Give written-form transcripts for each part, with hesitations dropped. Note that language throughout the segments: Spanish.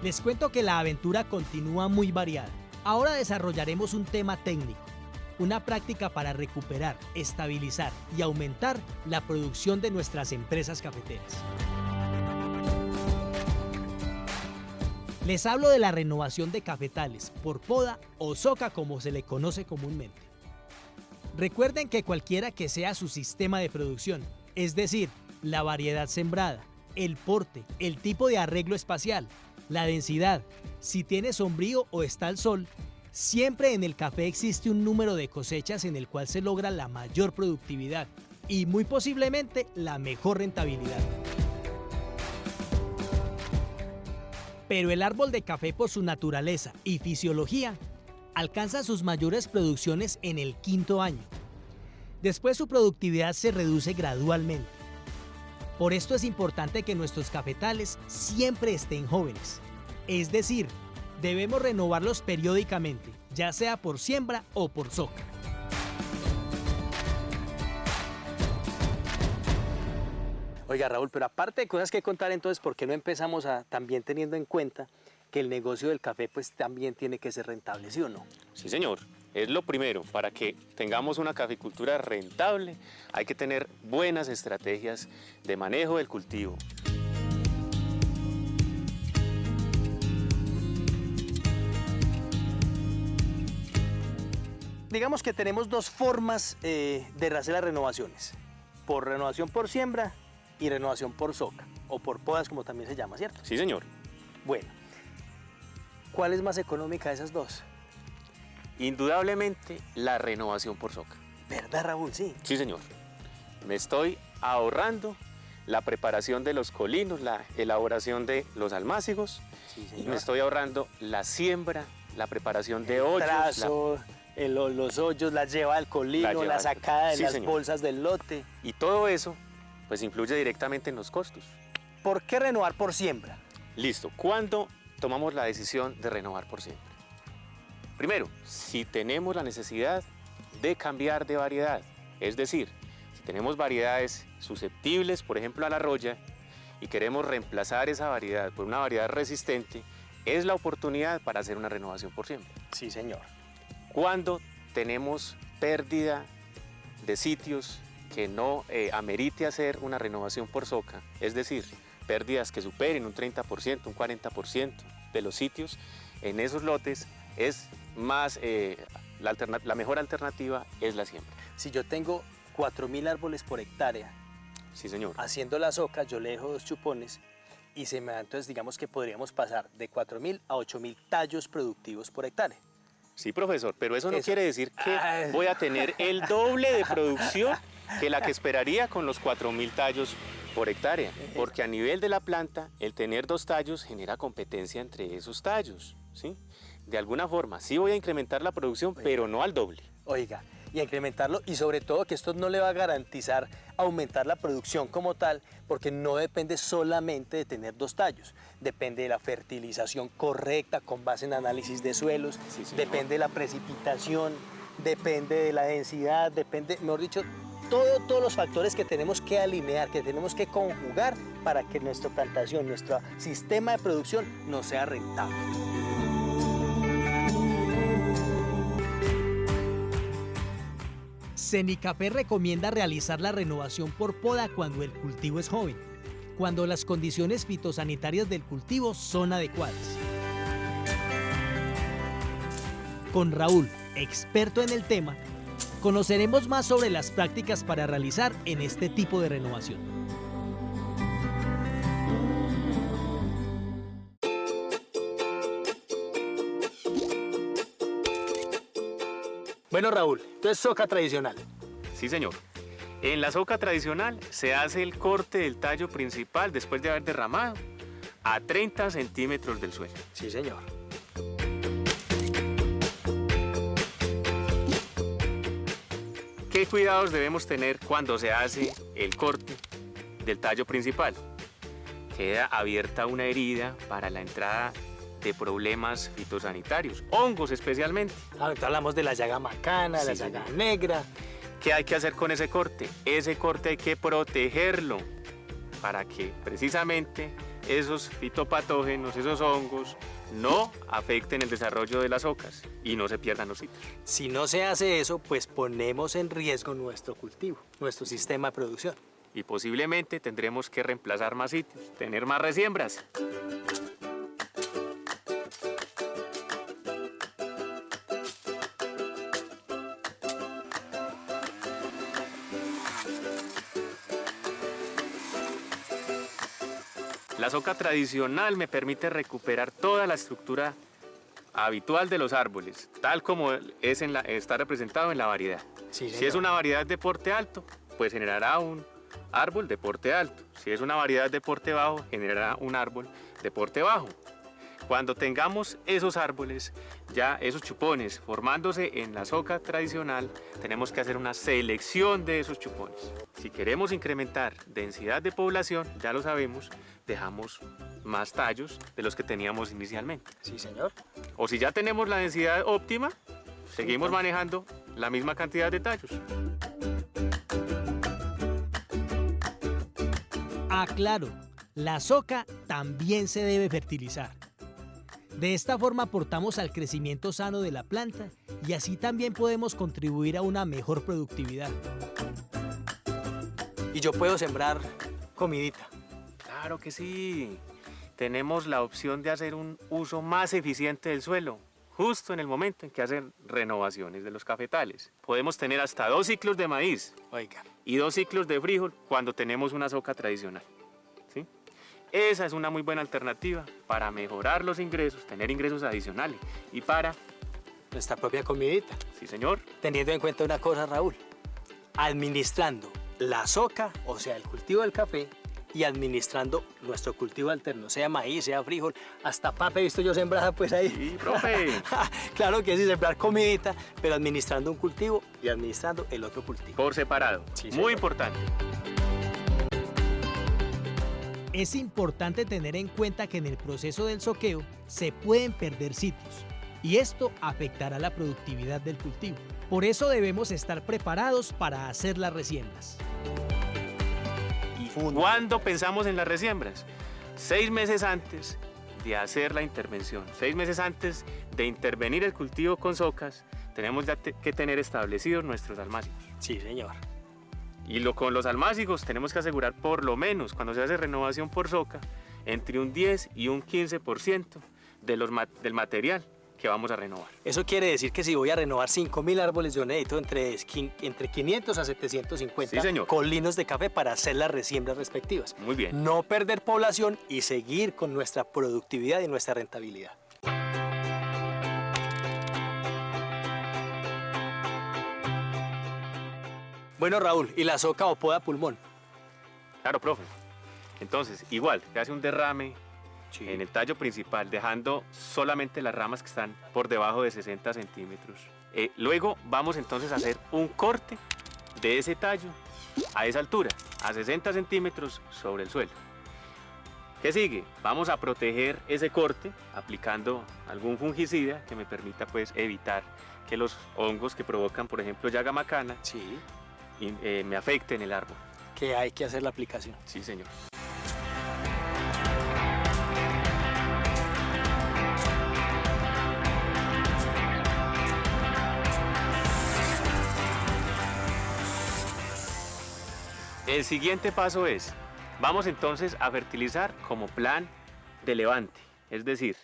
Les cuento que la aventura continúa muy variada. Ahora desarrollaremos un tema técnico, una práctica para recuperar, estabilizar y aumentar la producción de nuestras empresas cafeteras. Les hablo de la renovación de cafetales por poda o soca, como se le conoce comúnmente. Recuerden que cualquiera que sea su sistema de producción, es decir, la variedad sembrada, el porte, el tipo de arreglo espacial, la densidad, si tiene sombrío o está al sol, siempre en el café existe un número de cosechas en el cual se logra la mayor productividad y muy posiblemente la mejor rentabilidad. Pero el árbol de café, por su naturaleza y fisiología, alcanza sus mayores producciones en el 5.º año. Después su productividad se reduce gradualmente. Por esto es importante que nuestros cafetales siempre estén jóvenes. Es decir, debemos renovarlos periódicamente, ya sea por siembra o por soca. Oiga, Raúl, pero aparte de cosas que contar, entonces, ¿por qué no empezamos también teniendo en cuenta que el negocio del café pues también tiene que ser rentable, ¿sí o no? Sí, señor. Es lo primero. Para que tengamos una caficultura rentable, hay que tener buenas estrategias de manejo del cultivo. Digamos que tenemos dos formas de hacer las renovaciones. Por renovación por siembra y renovación por soca, o por podas, como también se llama, ¿cierto? Sí, señor. Bueno, ¿cuál es más económica de esas dos? Indudablemente la renovación por soca. ¿Verdad, Raúl? Sí. Sí, señor. Me estoy ahorrando la preparación de los colinos, la elaboración de los almácigos, Sí, y señor. me estoy ahorrando la siembra, la preparación de hoyos, Trazo, los hoyos, la lleva al colino, la sacada de Sí, las señor. bolsas del lote. y todo eso pues influye directamente en los costos. ¿Por qué renovar por siembra? Listo. ¿Cuándo tomamos la decisión de renovar por siempre? Primero, si tenemos la necesidad de cambiar de variedad, es decir, si tenemos variedades susceptibles, por ejemplo, a la roya, y queremos reemplazar esa variedad por una variedad resistente, es la oportunidad para hacer una renovación por siempre. Sí, señor. Cuando tenemos pérdida de sitios que no amerite hacer una renovación por soca, es decir, pérdidas que superen un 30%, un 40% de los sitios, en esos lotes es más, la mejor alternativa es la siembra. Si yo tengo 4.000 árboles por hectárea, Sí, señor. haciendo la soca, yo le dejo 2 chupones y se me da, entonces digamos que podríamos pasar de 4.000 a 8.000 tallos productivos por hectárea. Sí, profesor, pero eso no Eso. quiere decir que Ay. voy a tener el doble de producción que la que esperaría con los 4.000 tallos por hectárea, porque a nivel de la planta, el tener 2 tallos genera competencia entre esos tallos, ¿sí? De alguna forma, sí voy a incrementar la producción, pero no al doble. Oiga, y a incrementarlo, y sobre todo que esto no le va a garantizar aumentar la producción como tal, porque no depende solamente de tener 2 tallos, depende de la fertilización correcta con base en análisis de suelos, Sí, señor. depende de la precipitación, depende de la densidad, depende, mejor dicho, todos los factores que tenemos que alinear, que tenemos que conjugar para que nuestra plantación, nuestro sistema de producción no sea rentable. Cenicafé recomienda realizar la renovación por poda cuando el cultivo es joven, cuando las condiciones fitosanitarias del cultivo son adecuadas. Con Raúl, experto en el tema, conoceremos más sobre las prácticas para realizar en este tipo de renovación. Bueno, Raúl, entonces soca tradicional. Sí, señor. En la soca tradicional se hace el corte del tallo principal después de haber derramado a 30 centímetros del suelo. Sí, señor. ¿Qué cuidados debemos tener cuando se hace el corte del tallo principal? Queda abierta una herida para la entrada de problemas fitosanitarios, hongos especialmente. Ahorita hablamos de la llaga macana, de la Sí, llaga señor. negra. ¿Qué hay que hacer con ese corte? Ese corte hay que protegerlo para que precisamente esos fitopatógenos, esos hongos, no afecten el desarrollo de las ocas y no se pierdan los citros. Si no se hace eso, pues ponemos en riesgo nuestro cultivo, nuestro sistema de producción. Y posiblemente tendremos que reemplazar más sitios, tener más resiembras. La soca tradicional me permite recuperar toda la estructura habitual de los árboles, tal como está representado en la variedad. Sí, Si es una variedad de porte alto, pues generará un árbol de porte alto. Si es una variedad de porte bajo, generará un árbol de porte bajo. Cuando tengamos esos árboles, ya esos chupones formándose en la soca tradicional, tenemos que hacer una selección de esos chupones. Si queremos incrementar densidad de población, ya lo sabemos, dejamos más tallos de los que teníamos inicialmente. Sí, señor. O si ya tenemos la densidad óptima, seguimos manejando la misma cantidad de tallos. Ah, claro, la soca también se debe fertilizar. De esta forma aportamos al crecimiento sano de la planta y así también podemos contribuir a una mejor productividad. Y yo puedo sembrar comidita. Claro que sí. Tenemos la opción de hacer un uso más eficiente del suelo, justo en el momento en que hacen renovaciones de los cafetales. Podemos tener hasta 2 ciclos de maíz Oiga. y 2 ciclos de frijol cuando tenemos una soca tradicional. ¿Sí? Esa es una muy buena alternativa para mejorar los ingresos, tener ingresos adicionales y para... Nuestra propia comidita. Sí, señor. Teniendo en cuenta una cosa, Raúl. Administrando la soca, o sea, el cultivo del café, y administrando nuestro cultivo alterno, sea maíz, sea frijol, hasta papa he visto yo sembrada pues ahí. Sí, profe. Claro que sí, sembrar comidita, pero administrando un cultivo y administrando el otro cultivo. Por separado. Sí, Muy señor. importante. Es importante tener en cuenta que en el proceso del soqueo se pueden perder sitios y esto afectará la productividad del cultivo. Por eso debemos estar preparados para hacer las resiembras. ¿Y cuándo pensamos en las resiembras? 6 meses antes de hacer la intervención, 6 meses antes de intervenir el cultivo con socas, tenemos ya que tener establecidos nuestros almácigos. Sí, señor. Y con los almácigos tenemos que asegurar por lo menos, cuando se hace renovación por soca, entre un 10 y un 15% del material que vamos a renovar. Eso quiere decir que si voy a renovar 5.000 árboles, yo necesito entre 500 a 750 Sí, señor. colinos de café para hacer las resiembras respectivas. Muy bien. No perder población y seguir con nuestra productividad y nuestra rentabilidad. Bueno, Raúl, ¿y la soca o poda pulmón? Claro, profe. Entonces, igual, se hace un derrame en el tallo principal, dejando solamente las ramas que están por debajo de 60 centímetros. Luego vamos entonces a hacer un corte de ese tallo a esa altura, a 60 centímetros sobre el suelo. ¿Qué sigue? Vamos a proteger ese corte aplicando algún fungicida que me permita pues evitar que los hongos que provocan, por ejemplo, llaga macana, Sí. me afecten el árbol. Que hay que hacer la aplicación. Sí, señor. El siguiente paso es, vamos entonces a fertilizar como plan de levante, es decir,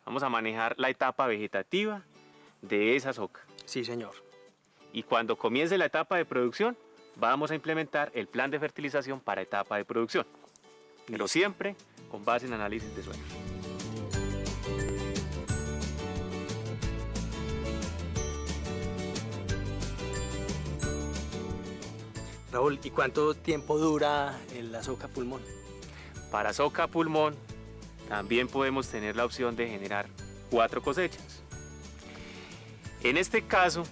vamos a manejar la etapa vegetativa de esa soca. Sí, señor. Y cuando comience la etapa de producción, vamos a implementar el plan de fertilización para etapa de producción, pero siempre con base en análisis de suelos. Raúl, ¿y cuánto tiempo dura la soca pulmón? Para soca pulmón también podemos tener la opción de generar 4 cosechas. En este caso,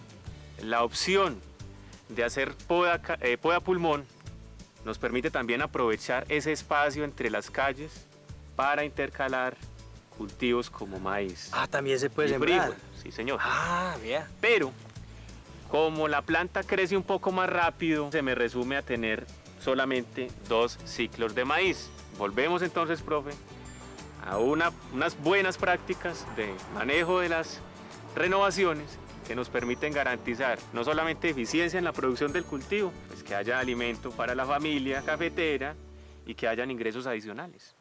la opción de hacer poda pulmón nos permite también aprovechar ese espacio entre las calles para intercalar cultivos como maíz. Ah, también se puede y sembrar. frijol. Sí, señor. Ah, vea. Pero, como la planta crece un poco más rápido, se me resume a tener solamente 2 ciclos de maíz. Volvemos entonces, profe, a unas buenas prácticas de manejo de las renovaciones que nos permiten garantizar no solamente eficiencia en la producción del cultivo, pues que haya alimento para la familia cafetera y que hayan ingresos adicionales.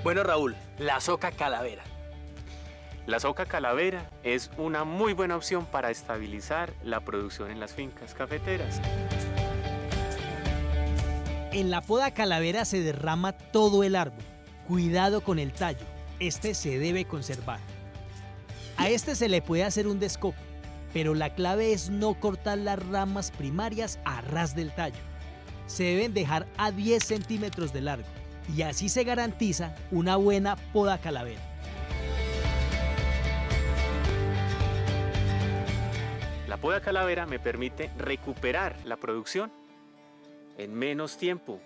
Bueno, Raúl, la soca calavera. La soca calavera es una muy buena opción para estabilizar la producción en las fincas cafeteras. En la poda calavera se derrama todo el árbol. Cuidado con el tallo, este se debe conservar. A este se le puede hacer un descope, pero la clave es no cortar las ramas primarias a ras del tallo. Se deben dejar a 10 centímetros de largo y así se garantiza una buena poda calavera. La poda calavera me permite recuperar la producción en menos tiempo.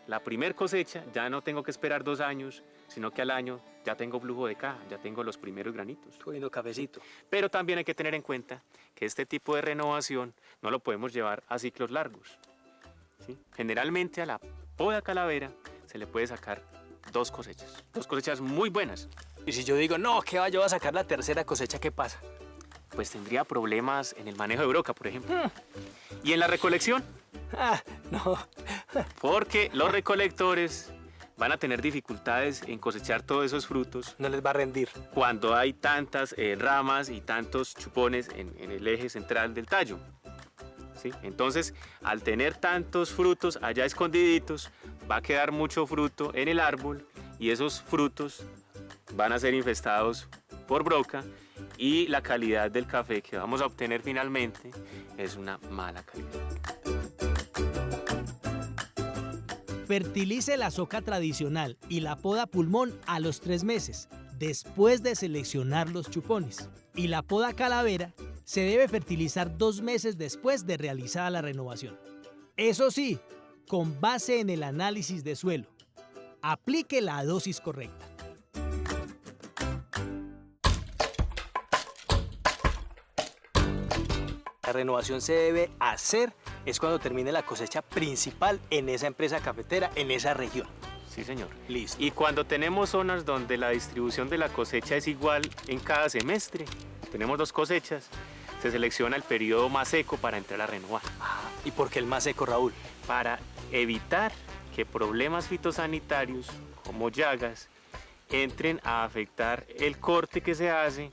La primer cosecha ya no tengo que esperar 2 años, sino que al año ya tengo flujo de caja, ya tengo los primeros granitos. Estoy viendo cafecito. Pero también hay que tener en cuenta que este tipo de renovación no lo podemos llevar a ciclos largos, ¿sí? Generalmente a la poda calavera se le puede sacar 2 cosechas muy buenas. Y si yo digo, no, que va, yo voy a sacar la tercera cosecha, ¿qué pasa? Pues tendría problemas en el manejo de broca, por ejemplo. Y en la recolección, No. porque los recolectores van a tener dificultades en cosechar todos esos frutos No les va a rendir. cuando hay tantas ramas y tantos chupones en el eje central del tallo, ¿sí? Entonces, al tener tantos frutos allá escondiditos, va a quedar mucho fruto en el árbol y esos frutos van a ser infestados por broca y la calidad del café que vamos a obtener finalmente es una mala calidad. Fertilice la soca tradicional y la poda pulmón a los 3 meses, después de seleccionar los chupones. Y la poda calavera se debe fertilizar 2 meses después de realizada la renovación. Eso sí, con base en el análisis de suelo. Aplique la dosis correcta. La renovación se debe hacer es cuando termine la cosecha principal en esa empresa cafetera, en esa región. Sí, señor. Listo. Y cuando tenemos zonas donde la distribución de la cosecha es igual en cada semestre, tenemos 2 cosechas, se selecciona el periodo más seco para entrar a renovar. ¿Y por qué el más seco, Raúl? Para evitar que problemas fitosanitarios como llagas entren a afectar el corte que se hace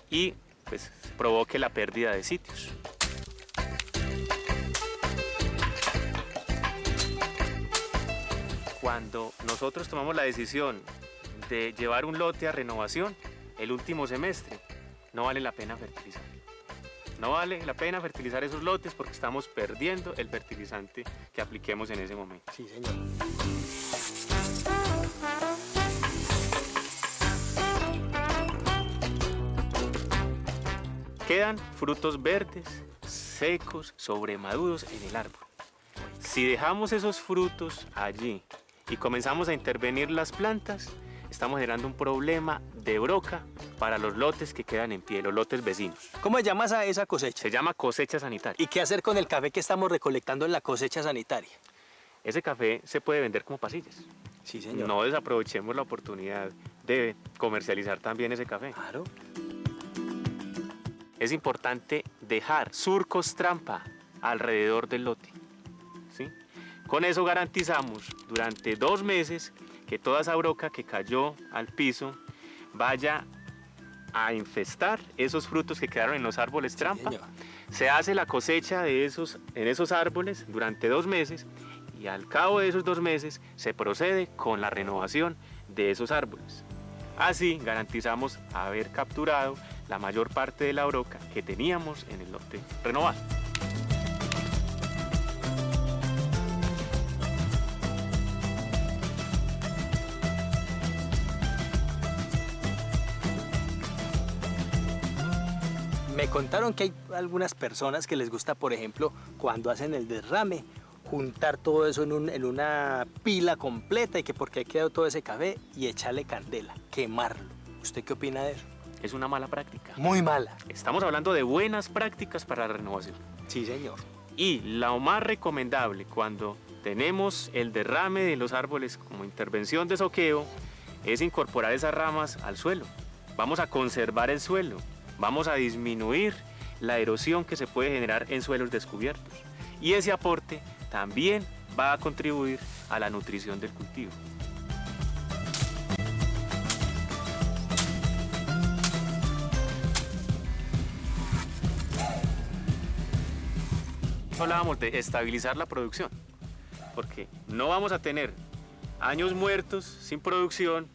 y pues provoque la pérdida de sitios. Cuando nosotros tomamos la decisión de llevar un lote a renovación el último semestre, no vale la pena fertilizar. No vale la pena fertilizar esos lotes porque estamos perdiendo el fertilizante que apliquemos en ese momento. Sí, señor. Quedan frutos verdes, secos, sobremaduros en el árbol. Si dejamos esos frutos allí y comenzamos a intervenir las plantas, estamos generando un problema de broca para los lotes que quedan en pie, los lotes vecinos. ¿Cómo se llama esa cosecha? Se llama cosecha sanitaria. ¿Y qué hacer con el café que estamos recolectando en la cosecha sanitaria? Ese café se puede vender como pasillas. Sí, señor. No desaprovechemos la oportunidad de comercializar también ese café. Claro. Es importante dejar surcos trampa alrededor del lote, ¿sí? Con eso garantizamos durante 2 meses que toda esa broca que cayó al piso vaya a infestar esos frutos que quedaron en los árboles trampa. Señor. Se hace la cosecha en esos árboles durante 2 meses y al cabo de esos 2 meses se procede con la renovación de esos árboles. Así garantizamos haber capturado la mayor parte de la broca que teníamos en el lote renovado. Me contaron que hay algunas personas que les gusta, por ejemplo, cuando hacen el derrame, juntar todo eso en una pila completa y que porque ha quedado todo ese café y echarle candela, quemarlo. ¿Usted qué opina de eso? Es una mala práctica. Muy mala. Estamos hablando de buenas prácticas para la renovación. Sí, señor. Y lo más recomendable cuando tenemos el derrame de los árboles como intervención de soqueo es incorporar esas ramas al suelo. Vamos a conservar el suelo, vamos a disminuir la erosión que se puede generar en suelos descubiertos. Y ese aporte también va a contribuir a la nutrición del cultivo. Hablábamos de estabilizar la producción, porque no vamos a tener años muertos sin producción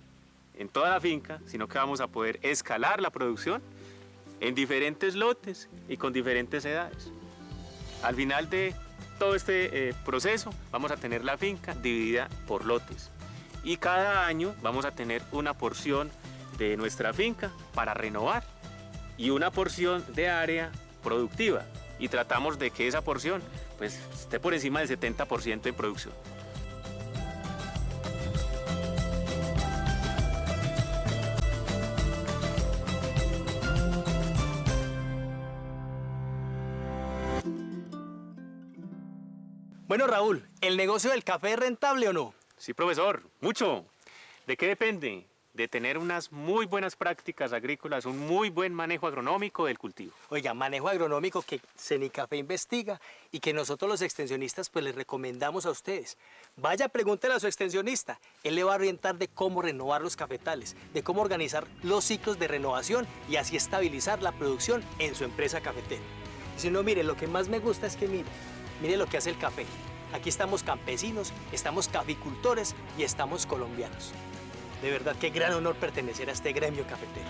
en toda la finca, sino que vamos a poder escalar la producción en diferentes lotes y con diferentes edades. Al final de todo este proceso vamos a tener la finca dividida por lotes y cada año vamos a tener una porción de nuestra finca para renovar y una porción de área productiva. Y tratamos de que esa porción pues, esté por encima del 70% en producción. Bueno, Raúl, ¿el negocio del café es rentable o no? Sí, profesor, mucho. ¿De qué depende? De tener unas muy buenas prácticas agrícolas, un muy buen manejo agronómico del cultivo. Oiga, manejo agronómico que Cenicafé investiga y que nosotros los extensionistas pues les recomendamos a ustedes. Vaya, pregúntele a su extensionista. Él le va a orientar de cómo renovar los cafetales, de cómo organizar los ciclos de renovación y así estabilizar la producción en su empresa cafetera. Y si no, mire, lo que más me gusta es que mire lo que hace el café. Aquí estamos campesinos, estamos caficultores y estamos colombianos. De verdad, qué gran honor pertenecer a este gremio cafetero.